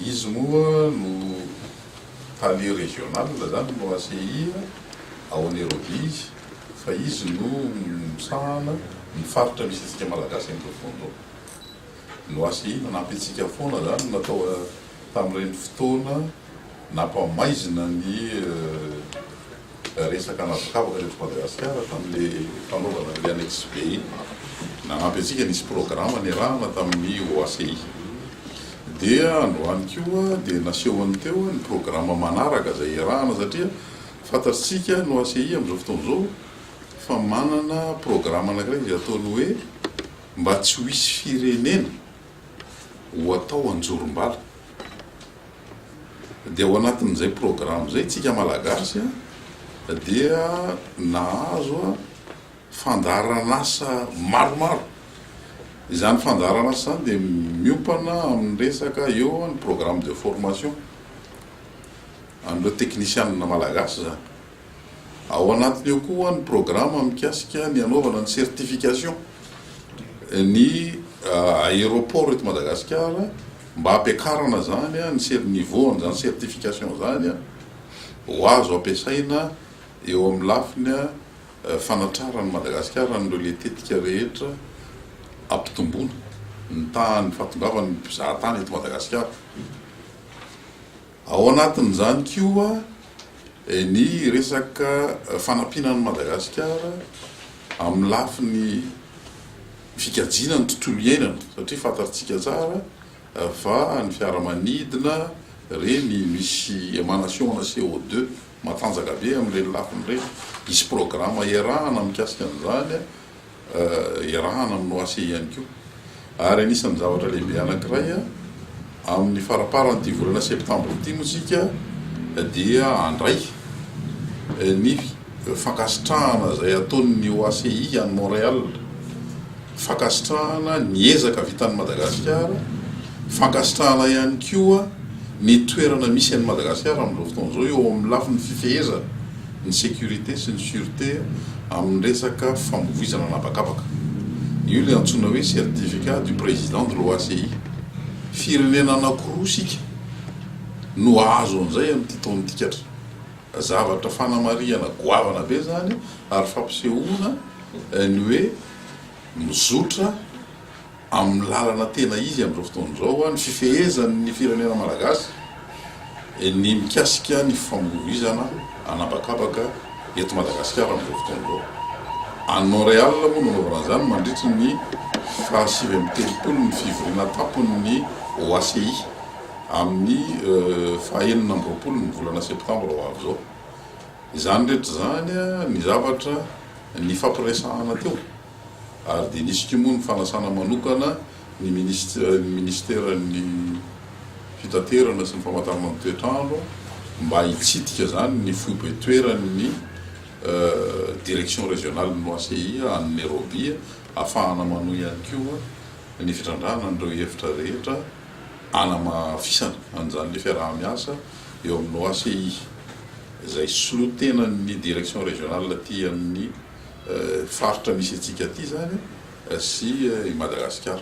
izy moa no tali régional zany no ACI ao Nairobi izy fa izy no misahana ny faritra misy antsika malagasy amin'izao fotoana no ACI nanampy antsika foana zany natao tamin'ireny fotoana nampamaizina ny resaka anabakabaka reto Madagasikara tamin'le fanaovana le annexe B iny nanampy antsika nisy programme niarahana tamin'ny OACI dia androany koa dia nasehony teo ny programme manaraka zay iarahana satria fantatsika no ACI amin'izao fotoana izao fa manana programme anankiray izay ataony hoe mba tsy ho hisy firenena ho atao anjorom-bala dia ao anatin'izay programme zay tsika malagasy dia nahazo fandaran'asa maromaro izany fandaran'asa zany dia miompana amin'ny resaka eo ny programme de formation amin'ireo technicianina malagasy zany ao anatiny eo koa ny programme mikasika ny anaovana ny certification ny aéroport eto Madagasikara mba ampiakarana zany ny niveau zany certification zany ho azo ampiasaina eo amin'ny lafiny fanatrarany Madagasikara n'ireo le tetika rehetra ampitomboana ny tany fahatongavany mpizahatany eto Madagasikara. Ao anatin'izany koa ny resaka fanampinan'ny Madagasikara amin'ny lafiny fikajiana ny tontolo iainana satria fantatsika tsara fa ny fiaramanidina reny misy émanation na CO2 matanjaka be amin'ireny lafiny ireny misy programme iarahana mikasika an'izany iarahana amin'ny OACI ihany koa ary anisan'ny zavatra lehibe anankiray amin'ny faraparany volana septambra ity motsika dia andray ny fankasitrahana zay ataon'ny OACI any Montréal fankasitrahana ny ezaka vitan'ny Madagasikara fankasitrahana ihany koa ny toerana misy an'ny Madagasikara amin'izao fotoana izao eo amin'ny lafiny fifehezana ny sécurité sy ny sûreté amin'ny resaka famovoizana anabakabaka io le antsoina hoe certificat du président de l'OACI firenena anankiroa sika no azo an'izay amin'ity taona tikatra zavatra fanamariana goavana be zany ary fampisehoana ny hoe mizotra amin'ny lalana tena izy amin'izao fotoana izao ny fifehezan'ny firenena malagasy ny mikasika ny famovoizana anabakabaka eto Madagasikara amin'izao fotoana izao. Any Montréal moa nanaovana zany mandritra ny fahasivy amby telopolo ny fivoriana tapon'ny OACI amin'ny fahaenina amby roapolo ny volana septambra ho avy zao. Izany rehetra zany ny zavatra ny fampiresahana teo ary dia nisy koa moa ny fanasana manokana ny ministeran'ny fitaterana sy ny famantarana ny toetrandro mba hitsidika zany ny foibe-toeran'ny direction régionale ny OACI any Nairobi ahafahana manohy ihany koa ny fitrandrana n'ireo hevitra rehetra anamafisana an'izany le fiaraha-miasa eo amin'ny OACI izay solotenan'ny direction régionale aty amin'ny faritra misy antsika aty zany sy i Madagasikara.